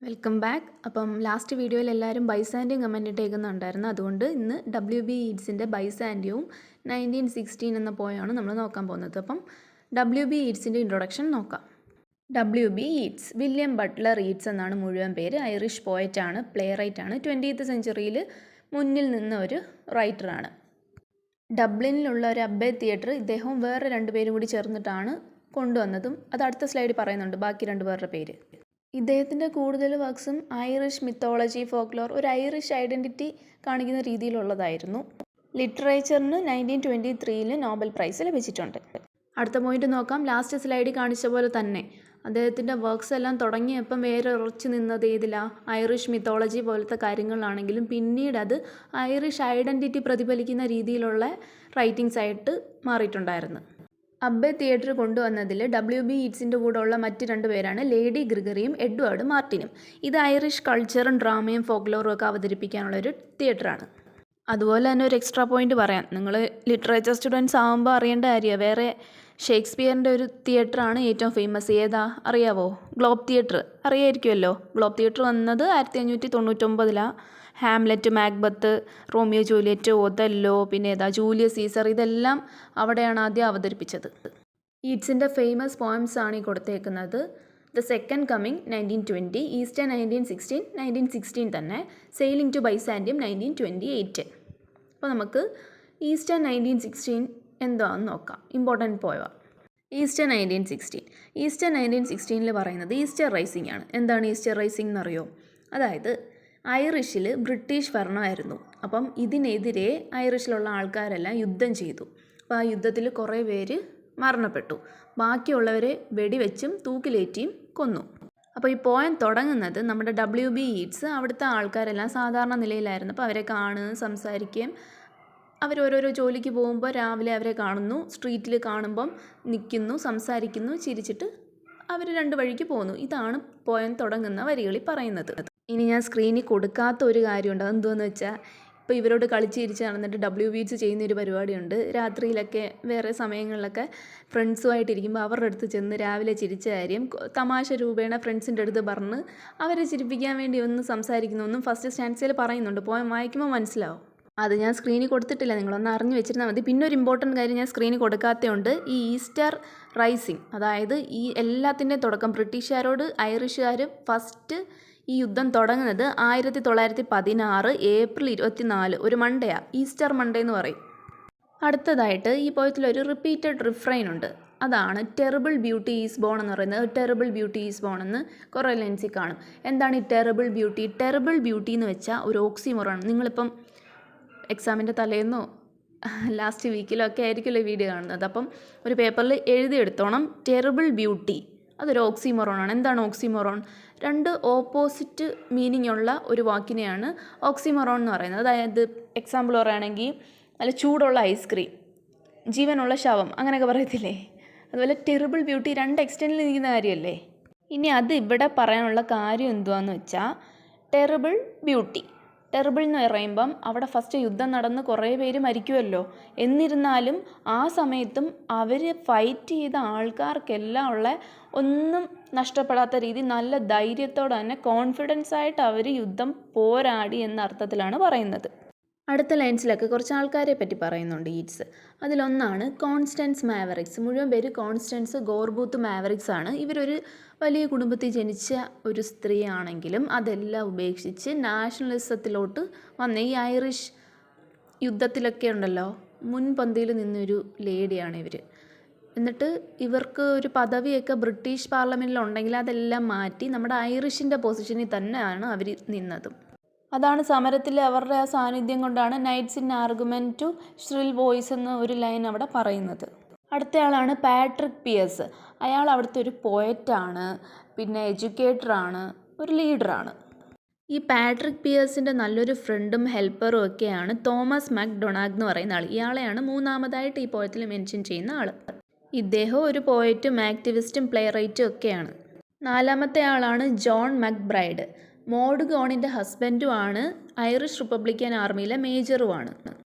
Welcome back. അപ്പം last വീഡിയോയിൽ എല്ലാവരും ബൈസാൻഡിയം കമൻറ്റ് ഇട്ടേക്കുന്നുണ്ടായിരുന്നു. അതുകൊണ്ട് ഇന്ന് WB ഈറ്റ്സിൻ്റെ ബൈസാൻഡിയവും 1916 എന്ന പോയാണ് നമ്മൾ നോക്കാൻ പോകുന്നത്. അപ്പം WB ഈറ്റ്സിൻ്റെ ഇൻട്രൊഡക്ഷൻ നോക്കാം. WB Yeats William Butler Yeats എന്നാണ് മുഴുവൻ പേര്. Irish പോയറ്റാണ്, play റൈറ്റാണ്. 20th സെഞ്ച്വറിയിൽ മുന്നിൽ നിന്ന ഒരു റൈറ്ററാണ്. ഡബ്ലിനിലുള്ള ഒരു അബ്ബേ തിയേറ്റർ ഇദ്ദേഹവും വേറെ രണ്ടുപേരും കൂടി ചേർന്നിട്ടാണ് കൊണ്ടുവന്നതും. അത് അടുത്ത സ്ലൈഡിൽ പറയുന്നുണ്ട് ബാക്കി രണ്ടുപേരുടെ പേര്. ഇദ്ദേഹത്തിൻ്റെ കൂടുതൽ വർക്ക്സും ഐറിഷ് മിത്തോളജി, ഫോക്ലോർ, ഒരു ഐറിഷ് ഐഡൻറ്റിറ്റി കാണിക്കുന്ന രീതിയിലുള്ളതായിരുന്നു. ലിറ്ററേച്ചറിന് 1923 നോബൽ പ്രൈസ് ലഭിച്ചിട്ടുണ്ട്. അടുത്ത പോയിന്റ് നോക്കാം. ലാസ്റ്റ് സ്ലൈഡിൽ കാണിച്ച പോലെ തന്നെ അദ്ദേഹത്തിൻ്റെ വർക്ക്സ് എല്ലാം തുടങ്ങിയപ്പം വേറെ ഉറച്ചു നിന്നത് ഏതിലാ? ഐറിഷ് മിത്തോളജി പോലത്തെ കാര്യങ്ങളിലാണെങ്കിലും പിന്നീട് അത് ഐറിഷ് ഐഡൻറ്റിറ്റി പ്രതിഫലിക്കുന്ന രീതിയിലുള്ള റൈറ്റിങ്സ് ആയിട്ട് മാറിയിട്ടുണ്ടായിരുന്നു. അബ്ബേ തിയേറ്റർ കൊണ്ടുവന്നതിൽ WB ഈറ്റ്സിൻ്റെ കൂടെ ഉള്ള മറ്റ് രണ്ട് പേരാണ് ലേഡി ഗ്രിഗറിയും എഡ്വേർഡ് മാർട്ടിനും. ഇത് ഐറിഷ് കൾച്ചറും ഡ്രാമയും ഫോക്ലോറും ഒക്കെ അവതരിപ്പിക്കാനുള്ള ഒരു തിയേറ്ററാണ്. അതുപോലെ തന്നെ ഒരു എക്സ്ട്രാ പോയിന്റ് പറയാം. നിങ്ങൾ ലിറ്ററേച്ചർ സ്റ്റുഡൻസ് ആകുമ്പോൾ അറിയേണ്ട കാര്യമാണ്. വേറെ ഷേക്സ്പിയറിൻ്റെ ഒരു തിയേറ്ററാണ് ഏറ്റവും ഫേമസ്. ഏതാ അറിയാവോ? ഗ്ലോബ് തിയേറ്റർ അറിയായിരിക്കുമല്ലോ. ഗ്ലോബ് തിയേറ്റർ വന്നത് 1599. Hamlet, Macbeth, Romeo Juliet, Othello, പിന്നെ ജൂലിയസ് സീസർ, ഇതെല്ലാം അവിടെയാണ് ആദ്യം അവതരിപ്പിച്ചത്. ഈറ്റ്സിൻ്റെ ഫേമസ് പോയംസ് ആണ് ഈ കൊടുത്തേക്കുന്നത്. ദ സെക്കൻഡ് കമ്മിങ് 1920, ഈസ്റ്റർ 1916, 1916 തന്നെ, സെയിലിംഗ് ടു ബൈസാൻഡിയം 1928. അപ്പോൾ നമുക്ക് ഈസ്റ്റർ 1916 എന്താണെന്ന് നോക്കാം. Important പോയവാ Easter 1916. ഈസ്റ്റർ 1916 പറയുന്നത് ഈസ്റ്റർ റൈസിംഗ് ആണ്. എന്താണ് ഈസ്റ്റർ റൈസിംഗ് എന്നറിയോ? അതായത് ഐറിഷിൽ ബ്രിട്ടീഷ് ഭരണമായിരുന്നു. അപ്പം ഇതിനെതിരെ ഐറിഷിലുള്ള ആൾക്കാരെല്ലാം യുദ്ധം ചെയ്തു. അപ്പോൾ ആ യുദ്ധത്തിൽ കുറേ പേര് മരണപ്പെട്ടു. ബാക്കിയുള്ളവരെ വെടിവെച്ചും തൂക്കിലേറ്റിയും കൊന്നു. അപ്പോൾ ഈ പോയം തുടങ്ങുന്നത് നമ്മുടെ WB ഈറ്റ്സ് അവിടുത്തെ ആൾക്കാരെല്ലാം സാധാരണ നിലയിലായിരുന്നു. അപ്പോൾ അവരെ കാണുകയും സംസാരിക്കുകയും അവരോരോരോ ജോലിക്ക് പോകുമ്പോൾ രാവിലെ അവരെ കാണുന്നു, സ്ട്രീറ്റിൽ കാണുമ്പം നിൽക്കുന്നു, സംസാരിക്കുന്നു, ചിരിച്ചിട്ട് അവർ രണ്ട് വഴിക്ക് പോകുന്നു. ഇതാണ് പോയം തുടങ്ങുന്ന വരികളിൽ പറയുന്നത്. ഇനി ഞാൻ സ്ക്രീനിൽ കൊടുക്കാത്ത ഒരു കാര്യമുണ്ട്. അതെന്തുവെന്ന് വെച്ചാൽ ഇപ്പോൾ ഇവരോട് കളിച്ച് ചിരിച്ച് നടന്നിട്ട് WB ഈറ്റ്സ് ചെയ്യുന്നൊരു പരിപാടിയുണ്ട്. രാത്രിയിലൊക്കെ വേറെ സമയങ്ങളിലൊക്കെ ഫ്രണ്ട്സുമായിട്ടിരിക്കുമ്പോൾ അവരുടെ അടുത്ത് ചെന്ന് രാവിലെ ചിരിച്ച കാര്യം തമാശ രൂപേണ ഫ്രണ്ട്സിൻ്റെ അടുത്ത് പറഞ്ഞ് അവരെ ചിരിപ്പിക്കാൻ വേണ്ടി ഒന്ന് സംസാരിക്കുന്നൊന്നും ഫസ്റ്റ് സ്റ്റാൻസയിൽ പറയുന്നുണ്ട്. പോയം വായിക്കുമ്പോൾ മനസ്സിലാവും. അത് ഞാൻ സ്ക്രീനിൽ കൊടുത്തിട്ടില്ല, നിങ്ങളൊന്ന് അറിഞ്ഞു വെച്ചിരുന്നാൽ മതി. പിന്നെ ഒരു ഇമ്പോർട്ടൻറ്റ് കാര്യം ഞാൻ സ്ക്രീനിൽ കൊടുക്കാത്തതുകൊണ്ട്, ഈ ഈസ്റ്റർ റൈസിങ്, അതായത് ഈ എല്ലാത്തിൻ്റെയും തുടക്കം ബ്രിട്ടീഷുകാരോട് ഐറിഷുകാർ ഫസ്റ്റ് ഈ യുദ്ധം തുടങ്ങുന്നത് 1916 ഏപ്രിൽ 24, ഒരു മൺഡേയാണ്. ഈസ്റ്റർ മൺഡേ എന്ന് പറയും. അടുത്തതായിട്ട് ഈ പോയത്തിലൊരു റിപ്പീറ്റഡ് റിഫ്രൈൻ ഉണ്ട്. അതാണ് ടെറിബിൾ ബ്യൂട്ടി ഈസ് ബോൺ എന്ന് പറയുന്നത്. ടെറിബിൾ ബ്യൂട്ടി ഈസ് ബോൺ എന്ന് കുറേ ലെൻസിൽ കാണും. എന്താണ് ഈ ടെറിബിൾ ബ്യൂട്ടി? ടെറിബിൾ ബ്യൂട്ടി എന്ന് വെച്ചാൽ ഒരു ഓക്സിമോറാണ്. നിങ്ങളിപ്പം എക്സാമിൻ്റെ തലേന്നോ ലാസ്റ്റ് വീക്കിലോ ഒക്കെ ആയിരിക്കുമല്ലോ ഈ വീഡിയോ കാണുന്നത്. അപ്പം ഒരു പേപ്പറിൽ എഴുതിയെടുത്തോണം ടെറിബിൾ ബ്യൂട്ടി. അതൊരു ഓക്സിമോറോണാണ്. എന്താണ് ഓക്സിമോറോൺ? രണ്ട് ഓപ്പോസിറ്റ് മീനിങ് ഉള്ള ഒരു വാക്കിനെയാണ് ഓക്സിമോറോൺ എന്ന് പറയുന്നത്. അതായത് എക്സാമ്പിൾ പറയുകയാണെങ്കിൽ നല്ല ചൂടുള്ള ഐസ്ക്രീം, ജീവനുള്ള ശവം, അങ്ങനെയൊക്കെ പറയത്തില്ലേ? അതുപോലെ ടെറിബിൾ ബ്യൂട്ടി രണ്ട് എക്സ്റ്റെൻഡിൽ നിൽക്കുന്ന കാര്യമല്ലേ. ഇനി അത് ഇവിടെ പറയാനുള്ള കാര്യം എന്തുവാന്ന് വെച്ചാൽ, ടെറിബിൾ ബ്യൂട്ടി, ടെറിബിൾ എന്ന് പറയുമ്പം അവിടെ ഫസ്റ്റ് യുദ്ധം നടന്ന് കുറേ പേര് മരിക്കുമല്ലോ. എന്നിരുന്നാലും ആ സമയത്തും അവർ ഫൈറ്റ് ചെയ്ത ആൾക്കാർക്കെല്ലാം ഉള്ള ഒന്നും നഷ്ടപ്പെടാത്ത രീതി നല്ല ധൈര്യത്തോടെ തന്നെ കോൺഫിഡൻസ് ആയിട്ട് അവർ യുദ്ധം പോരാടി എന്ന അർത്ഥത്തിലാണ് പറയുന്നത്. അടുത്ത ലൈൻസിലൊക്കെ കുറച്ച് ആൾക്കാരെ പറ്റി പറയുന്നുണ്ട് ഈറ്റ്സ്. അതിലൊന്നാണ് കോൺസ്റ്റൻസ് മാവറിക്സ്. മുഴുവൻ പേര് കോൺസ്റ്റൻസ് ഗോർബൂത്ത് മാവറിക്സ് ആണ്. ഇവരൊരു വലിയ കുടുംബത്തിൽ ജനിച്ച ഒരു സ്ത്രീ ആണെങ്കിലും അതെല്ലാം ഉപേക്ഷിച്ച് നാഷണലിസത്തിലോട്ട് വന്ന ഈ ഐറിഷ് യുദ്ധത്തിലൊക്കെ ഉണ്ടല്ലോ മുൻപന്തിയിൽ നിന്നൊരു ലേഡിയാണ് ഇവർ. എന്നിട്ട് ഇവർക്ക് ഒരു പദവിയൊക്കെ ബ്രിട്ടീഷ് പാർലമെൻറ്റിൽ ഉണ്ടെങ്കിൽ അതെല്ലാം മാറ്റി നമ്മുടെ ഐറിഷിൻ്റെ പൊസിഷനിൽ തന്നെയാണ് അവർ നിന്നതും. അതാണ് സമരത്തിൽ അവരുടെ ആ സാന്നിധ്യം കൊണ്ടാണ് nights in argument to shrill voice എന്ന ഒരു ലൈൻ അവിടെ പറയുന്നത്. അടുത്തയാളാണ് പാട്രിക് പിയേഴ്സ്. അയാൾ അവിടുത്തെ ഒരു പോയറ്റാണ്, പിന്നെ എഡ്യൂക്കേറ്ററാണ്, ഒരു ലീഡറാണ്. ഈ പാട്രിക് പിയേഴ്സിൻ്റെ നല്ലൊരു ഫ്രണ്ടും ഹെൽപ്പറും ഒക്കെയാണ് തോമസ് മാക് ഡൊണാഗ് എന്ന് പറയുന്ന ആൾ. ഇയാളെയാണ് മൂന്നാമതായിട്ട് ഈ പോയത്തിൽ മെൻഷൻ ചെയ്യുന്ന ആൾ. ഇദ്ദേഹം ഒരു പോയറ്റും ആക്ടിവിസ്റ്റും പ്ലേ റൈറ്റും ഒക്കെയാണ്. നാലാമത്തെ ആളാണ് ജോൺ മക്ബ്രൈഡ്. മോഡ് ഗോണിൻ്റെ ഹസ്ബൻഡുമാണ്. ഐറിഷ് റിപ്പബ്ലിക്കൻ ആർമിയിലെ മേജറുമാണ്.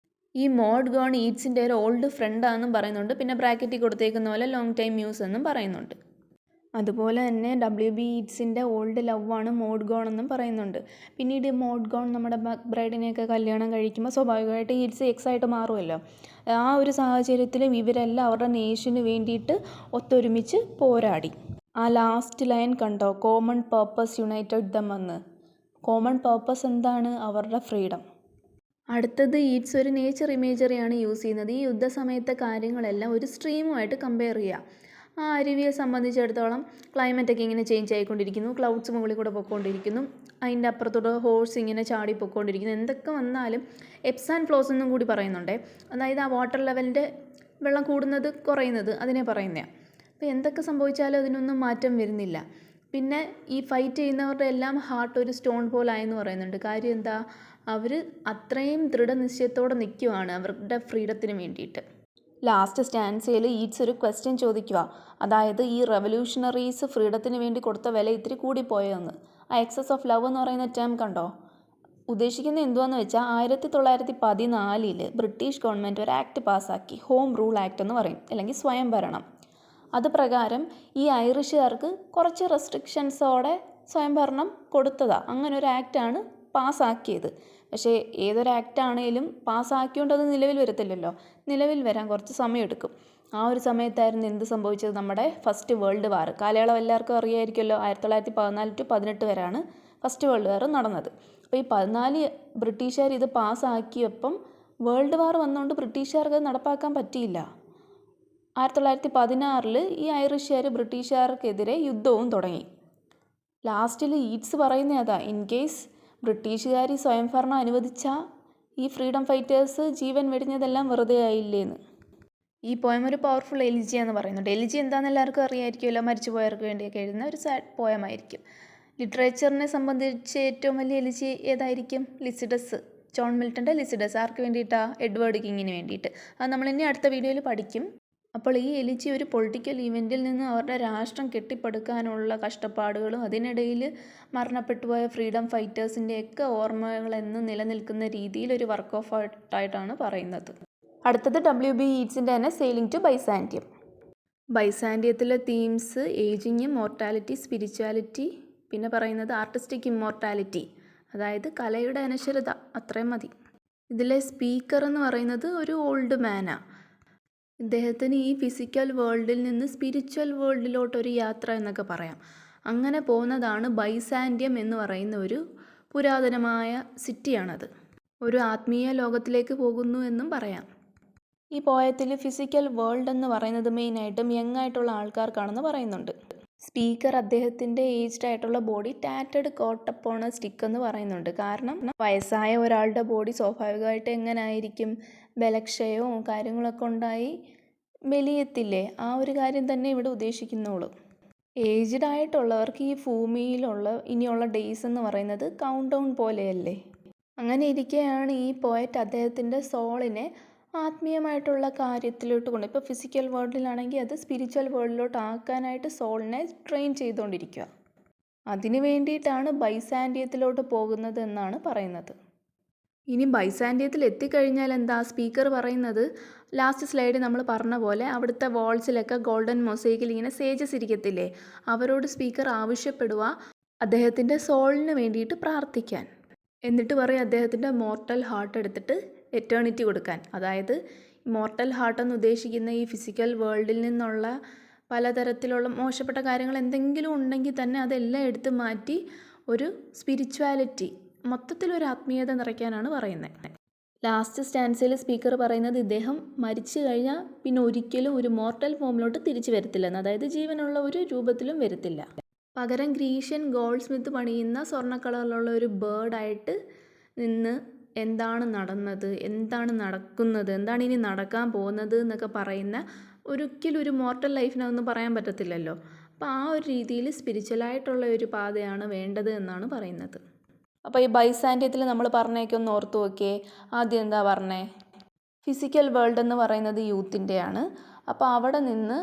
ഈ മോഡ് ഗോൺ ഈറ്റ്സിൻ്റെ ഒരു ഓൾഡ് ഫ്രണ്ടാണെന്നും പറയുന്നുണ്ട്. പിന്നെ ബ്രാക്കറ്റിൽ കൊടുത്തേക്കുന്ന പോലെ ലോങ് ടൈം മ്യൂസ് എന്നും പറയുന്നുണ്ട്. അതുപോലെ തന്നെ WB ഈറ്റ്സിൻ്റെ ഓൾഡ് ലവാണ് മോഡ്ഗോൺ എന്നും പറയുന്നുണ്ട്. പിന്നീട് മോഡ്ഗോൺ നമ്മുടെ ബ്രൈഡിനെയൊക്കെ കല്യാണം കഴിക്കുമ്പോൾ സ്വാഭാവികമായിട്ട് ഈറ്റ്സ് എക്സ് ആയിട്ട് മാറുമല്ലോ. ആ ഒരു സാഹചര്യത്തിലും ഇവരെല്ലാം അവരുടെ നേഷന് വേണ്ടിയിട്ട് ഒത്തൊരുമിച്ച് പോരാടി. ആ ലാസ്റ്റ് ലൈൻ കണ്ടോ, കോമൺ പർപ്പസ് യുണൈറ്റഡ് ദം എന്ന്. കോമൺ പർപ്പസ് എന്താണ്? അവരുടെ ഫ്രീഡം. അടുത്തത് ഈറ്റ്സ് ഒരു നേച്ചർ ഇമേജറിയാണ് യൂസ് ചെയ്യുന്നത്. ഈ യുദ്ധസമയത്തെ കാര്യങ്ങളെല്ലാം ഒരു സ്ട്രീമുമായിട്ട് കമ്പയർ ചെയ്യുക. ആ അരുവിയെ സംബന്ധിച്ചിടത്തോളം ക്ലൈമറ്റൊക്കെ ഇങ്ങനെ ചേഞ്ച് ആയിക്കൊണ്ടിരിക്കുന്നു, ക്ലൗഡ്സ് മുകളിൽ കൂടെ പൊയ്ക്കൊണ്ടിരിക്കുന്നു, അതിൻ്റെ അപ്പുറത്തോട്ട് ഹോഴ്സ് ഇങ്ങനെ ചാടി പൊയ്ക്കൊണ്ടിരിക്കുന്നു. എന്തൊക്കെ വന്നാലും എബ്സ് ആൻഡ് ഫ്ലോസ് എന്നും കൂടി പറയുന്നുണ്ട്. അതായത് ആ വാട്ടർ ലെവലിൻ്റെ വെള്ളം കൂടുന്നത് കുറയുന്നത് അതിനെ പറയുന്നതാണ്. അപ്പോൾ എന്തൊക്കെ സംഭവിച്ചാലും അതിനൊന്നും മാറ്റം വരുന്നില്ല. പിന്നെ ഈ ഫൈറ്റ് ചെയ്യുന്നവരുടെ എല്ലാം ഹാർട്ട് ഒരു സ്റ്റോൺ പോലായെന്ന് പറയുന്നുണ്ട്. കാര്യം എന്താ? അവർ അത്രയും ദൃഢനിശ്ചയത്തോടെ നിൽക്കുവാണ് അവരുടെ ഫ്രീഡത്തിന് വേണ്ടിയിട്ട്. ലാസ്റ്റ് സ്റ്റാൻസയിൽ ഈറ്റ്സ് ഒരു ക്വസ്റ്റ്യൻ ചോദിക്കുക. അതായത് ഈ റെവല്യൂഷണറീസ് ഫ്രീഡത്തിന് വേണ്ടി കൊടുത്ത വില ഇത്തിരി കൂടിപ്പോയെന്ന്. ആ എക്സസ് ഓഫ് ലവ് എന്ന് പറയുന്ന ടേം കണ്ടോ? ഉദ്ദേശിക്കുന്നത് എന്തുവാന്ന് വെച്ചാൽ 1914 ബ്രിട്ടീഷ് ഗവൺമെൻറ് ഒരു ആക്ട് പാസ്സാക്കി, ഹോം റൂൾ ആക്ട് എന്ന് പറയും, അല്ലെങ്കിൽ സ്വയംഭരണം. അത് പ്രകാരം ഈ ഐറിഷുകാർക്ക് കുറച്ച് റെസ്ട്രിക്ഷൻസോടെ സ്വയംഭരണം കൊടുത്തതാണ്. അങ്ങനെ ഒരു ആക്റ്റാണ് പാസ്സാക്കിയത്. പക്ഷേ ഏതൊരു ആക്റ്റാണേലും പാസ്സാക്കിയോണ്ട് അത് നിലവിൽ വരത്തില്ലല്ലോ. നിലവിൽ വരാൻ കുറച്ച് സമയമെടുക്കും. ആ ഒരു സമയത്തായിരുന്നു എന്ത് സംഭവിച്ചത്? നമ്മുടെ ഫസ്റ്റ് വേൾഡ് വാർ. കാലയളവ് എല്ലാവർക്കും അറിയാമായിരിക്കുമല്ലോ. 1914 to 18 വരെയാണ് ഫസ്റ്റ് വേൾഡ് വാർ നടന്നത്. അപ്പോൾ ഈ 14 ബ്രിട്ടീഷുകാർ ഇത് പാസ്സാക്കിയപ്പം വേൾഡ് വാർ വന്നുകൊണ്ട് ബ്രിട്ടീഷുകാർക്ക് അത് നടപ്പാക്കാൻ പറ്റിയില്ല. 1916 ഈ ഐറിഷുകാർ ബ്രിട്ടീഷുകാർക്കെതിരെ യുദ്ധവും തുടങ്ങി. ലാസ്റ്റിൽ ഈറ്റ്സ് പറയുന്നത് അതാ, ഇൻ കേസ് ബ്രിട്ടീഷുകാർ ഈ സ്വയംഭരണം അനുവദിച്ചാൽ ഈ ഫ്രീഡം ഫൈറ്റേഴ്സ് ജീവൻ വെടിഞ്ഞതെല്ലാം വെറുതെ ആയില്ലേന്ന്. ഈ പോയം ഒരു പവർഫുൾ എലിജി എന്ന് പറയുന്നുണ്ട്. എലിജി എന്താണെന്ന് എല്ലാവർക്കും അറിയാമായിരിക്കുമല്ലോ. മരിച്ചുപോയവർക്ക് വേണ്ടിയൊക്കെ എഴുതുന്ന ഒരു സാഡ് പോയമായിരിക്കും. ലിറ്ററേച്ചറിനെ സംബന്ധിച്ച് ഏറ്റവും വലിയ എലിജി ഏതായിരിക്കും? ലിസിഡസ്, ജോൺ മിൽട്ടൻ്റെ ലിസിഡസ്. ആർക്ക് വേണ്ടിയിട്ടാണ്? എഡ്വേർഡ് കിങ്ങിന് വേണ്ടിയിട്ട്. അത് നമ്മൾ ഇനി അടുത്ത വീഡിയോയിൽ പഠിക്കും. അപ്പോൾ ഈ എലിജി ഒരു പൊളിറ്റിക്കൽ ഇവൻറ്റിൽ നിന്ന് അവരുടെ രാഷ്ട്രം കെട്ടിപ്പടുക്കാനുള്ള കഷ്ടപ്പാടുകളും അതിനിടയിൽ മരണപ്പെട്ടുപോയ ഫ്രീഡം ഫൈറ്റേഴ്സിൻ്റെയൊക്കെ ഓർമ്മകളെന്ന് നിലനിൽക്കുന്ന രീതിയിൽ ഒരു വർക്ക് ഓഫ് ആർട്ടായിട്ടാണ് പറയുന്നത്. അടുത്തത് WB ഈറ്റ്സിൻ്റെ തന്നെ സെയിലിംഗ് ടു ബൈസാൻഡിയം. ബൈസാൻഡിയത്തിലെ തീംസ് ഏജിങ്, മോർട്ടാലിറ്റി, സ്പിരിച്വാലിറ്റി, പിന്നെ പറയുന്നത് ആർട്ടിസ്റ്റിക് ഇമ്മോർട്ടാലിറ്റി, അതായത് കലയുടെ അനശ്വരത. അത്രയും മതി. ഇതിലെ സ്പീക്കർ എന്ന് പറയുന്നത് ഒരു ഓൾഡ് മാനാണ്. ഇദ്ദേഹത്തിന് ഈ ഫിസിക്കൽ വേൾഡിൽ നിന്ന് സ്പിരിച്വൽ വേൾഡിലോട്ടൊരു യാത്ര എന്നൊക്കെ പറയാം. അങ്ങനെ പോകുന്നതാണ് ബൈസാൻഡിയം എന്ന് പറയുന്ന ഒരു പുരാതനമായ സിറ്റിയാണത്. ഒരു ആത്മീയ ലോകത്തിലേക്ക് പോകുന്നു എന്നും പറയാം. ഈ പോയത്തിൽ ഫിസിക്കൽ വേൾഡ് എന്ന് പറയുന്നത് മെയിനായിട്ടും യങ് ആയിട്ടുള്ള ആൾക്കാർക്കാണെന്ന് പറയുന്നുണ്ട്. സ്പീക്കർ അദ്ദേഹത്തിൻ്റെ ഏജ്ഡ് ആയിട്ടുള്ള ബോഡി ടാറ്റഡ് കോട്ടപ്പോണ സ്റ്റിക്ക് എന്ന് പറയുന്നുണ്ട്. കാരണം വയസ്സായ ഒരാളുടെ ബോഡി സ്വാഭാവികമായിട്ട് എങ്ങനെ ആയിരിക്കും? ബലക്ഷയവും കാര്യങ്ങളൊക്കെ ഉണ്ടായി മെലിയത്തില്ലേ? ആ ഒരു കാര്യം തന്നെ ഇവിടെ ഉദ്ദേശിക്കുന്നുള്ളൂ. ഏജ്ഡ് ആയിട്ടുള്ളവർക്ക് ഈ ഭൂമിയിലുള്ള ഇനിയുള്ള ഡേയ്സ് എന്ന് പറയുന്നത് കൗണ്ട് ഡൗൺ പോലെയല്ലേ. അങ്ങനെ ഇരിക്കെയാണ് ഈ പോയറ്റ് അദ്ദേഹത്തിൻ്റെ സോളിനെ ആത്മീയമായിട്ടുള്ള കാര്യത്തിലോട്ട് കൊണ്ട്, ഇപ്പോൾ ഫിസിക്കൽ വേൾഡിലാണെങ്കിൽ അത് സ്പിരിച്വൽ വേൾഡിലോട്ട് ആക്കാനായിട്ട് സോളിനെ ട്രെയിൻ ചെയ്തുകൊണ്ടിരിക്കുക. അതിന് വേണ്ടിയിട്ടാണ് ബൈസാൻഡിയത്തിലോട്ട് പോകുന്നത് എന്നാണ് പറയുന്നത്. ഇനി ബൈസാൻഡിയത്തിൽ എത്തിക്കഴിഞ്ഞാൽ എന്താ? സ്പീക്കർ പറയുന്നത് ലാസ്റ്റ് സ്ലൈഡ് നമ്മൾ പറഞ്ഞ പോലെ അവിടുത്തെ വാൾസിലൊക്കെ ഗോൾഡൻ മൊസൈക്കിൽ ഇങ്ങനെ സേജസ് ഇരിക്കത്തില്ലേ, അവരോട് സ്പീക്കർ ആവശ്യപ്പെടുക അദ്ദേഹത്തിൻ്റെ സോളിന് വേണ്ടിയിട്ട് പ്രാർത്ഥിക്കാൻ. എന്നിട്ട് പറയും അദ്ദേഹത്തിൻ്റെ മോർട്ടൽ ഹാർട്ട് എടുത്തിട്ട് എറ്റേണിറ്റി കൊടുക്കാൻ. അതായത് മോർട്ടൽ ഹാർട്ട് എന്ന് ഉദ്ദേശിക്കുന്ന ഈ ഫിസിക്കൽ വേൾഡിൽ നിന്നുള്ള പലതരത്തിലുള്ള മോശപ്പെട്ട കാര്യങ്ങൾ എന്തെങ്കിലും ഉണ്ടെങ്കിൽ തന്നെ അതെല്ലാം എടുത്ത് മാറ്റി ഒരു സ്പിരിച്വാലിറ്റി, മൊത്തത്തിലൊരു ആത്മീയത നിറയ്ക്കാനാണ് പറയുന്നത്. ലാസ്റ്റ് സ്റ്റാൻസിൽ സ്പീക്കർ പറയുന്നത് ഇദ്ദേഹം മരിച്ചു കഴിഞ്ഞാൽ പിന്നെ ഒരിക്കലും ഒരു മോർട്ടൽ ഫോമിലോട്ട് തിരിച്ചു വരത്തില്ലെന്ന്. അതായത് ജീവനുള്ള ഒരു രൂപത്തിലും വരത്തില്ല. പകരം ഗ്രീഷ്യൻ ഗോൾഡ് സ്മിത്ത് പണിയുന്ന സ്വർണ്ണ കളറിലുള്ള ഒരു ബേർഡായിട്ട് നിന്ന് എന്താണ് നടന്നത്, എന്താണ് നടക്കുന്നത്, എന്താണ് ഇനി നടക്കാൻ പോകുന്നത് എന്നൊക്കെ പറയുന്ന ഒരിക്കലും ഒരു മോർട്ടൽ ലൈഫിനൊന്നും പറയാൻ പറ്റത്തില്ലല്ലോ. അപ്പോൾ ആ ഒരു രീതിയിൽ സ്പിരിച്വലായിട്ടുള്ള ഒരു പാതയാണ് വേണ്ടത് എന്നാണ് പറയുന്നത്. അപ്പോൾ ഈ ബൈസാൻഡിയത്തിൽ നമ്മൾ പറഞ്ഞേക്ക് ഒന്ന് ഓർത്ത് നോക്കിയേ. ആദ്യം എന്താ പറഞ്ഞേ? ഫിസിക്കൽ വേൾഡ് എന്ന് പറയുന്നത് യൂത്തിൻ്റെയാണ്. അപ്പോൾ അവിടെ നിന്ന്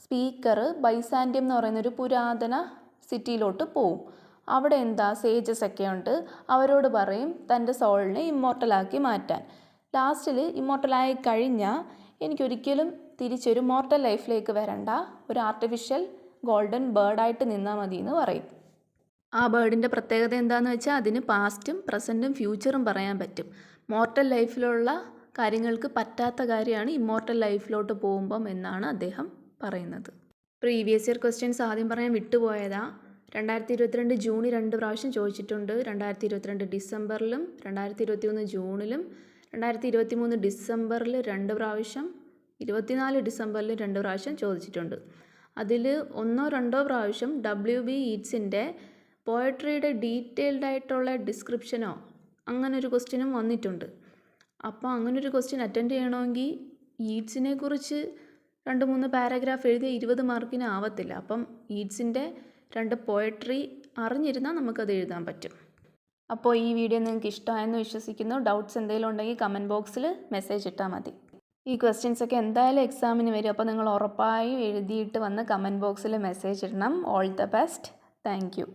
സ്പീക്കർ ബൈസാൻഡിയം എന്ന് പറയുന്നൊരു പുരാതന സിറ്റിയിലോട്ട് പോവും. അവിടെ എന്താ സേജസ് ഒക്കെ ഉണ്ട്. അവരോട് പറയും തൻ്റെ സോളിനെ ഇമ്മോർട്ടലാക്കി മാറ്റാൻ. ലാസ്റ്റിൽ ഇമ്മോർട്ടലായി കഴിഞ്ഞാൽ എനിക്കൊരിക്കലും തിരിച്ചൊരു മോർട്ടൽ ലൈഫിലേക്ക് വരണ്ട, ഒരു ആർട്ടിഫിഷ്യൽ ഗോൾഡൻ ബേർഡായിട്ട് നിന്നാൽ മതി എന്ന് പറയും. ആ ബേർഡിൻ്റെ പ്രത്യേകത എന്താണെന്ന് വെച്ചാൽ അതിന് പാസ്റ്റും പ്രസൻറ്റും ഫ്യൂച്ചറും പറയാൻ പറ്റും. മോർട്ടൽ ലൈഫിലുള്ള കാര്യങ്ങൾക്ക് പറ്റാത്ത കാര്യമാണ് ഇമ്മോർട്ടൽ ലൈഫിലോട്ട് പോകുമ്പം എന്നാണ് അദ്ദേഹം പറയുന്നത്. പ്രീവിയസ് ഇയർ ക്വസ്റ്റ്യൻസ് ആദ്യം പറയാൻ വിട്ടുപോയതാ. 2022 ജൂണിൽ 2 പ്രാവശ്യം ചോദിച്ചിട്ടുണ്ട്. 2022 ഡിസംബറിലും 2021 ജൂണിലും 2023 ഡിസംബറിൽ 2 പ്രാവശ്യം 24 ഡിസംബറിൽ 2 പ്രാവശ്യം ചോദിച്ചിട്ടുണ്ട്. അതിൽ 1-2 പ്രാവശ്യം WB ഈറ്റ്സിൻ്റെ പോയട്രിയുടെ ഡീറ്റെയിൽഡ് ആയിട്ടുള്ള ഡിസ്ക്രിപ്ഷനോ അങ്ങനൊരു ക്വസ്റ്റ്യനും വന്നിട്ടുണ്ട്. അപ്പോൾ അങ്ങനൊരു ക്വസ്റ്റ്യൻ അറ്റൻഡ് ചെയ്യണമെങ്കിൽ ഈറ്റ്സിനെ കുറിച്ച് 2-3 പാരഗ്രാഫ് എഴുതിയ 20 മാർക്കിന് ആവത്തില്ല. അപ്പം ഈറ്റ്സിൻ്റെ 2 പോയട്രി അറിഞ്ഞിരുന്നാൽ നമുക്കത് എഴുതാൻ പറ്റും. അപ്പോൾ ഈ വീഡിയോ നിങ്ങൾക്ക് ഇഷ്ടമായെന്ന് വിശ്വസിക്കുന്നു. ഡൗട്ട്സ് എന്തെങ്കിലും ഉണ്ടെങ്കിൽ കമൻറ്റ് ബോക്സിൽ മെസ്സേജ് ഇട്ടാൽ മതി. ഈ ക്വസ്റ്റ്യൻസൊക്കെ എന്തായാലും എക്സാമിന് വരും. അപ്പോൾ നിങ്ങൾ ഉറപ്പായും എഴുതിയിട്ട് വന്ന് കമൻറ്റ് ബോക്സിൽ മെസ്സേജ് ഇടണം. All the best. Thank you.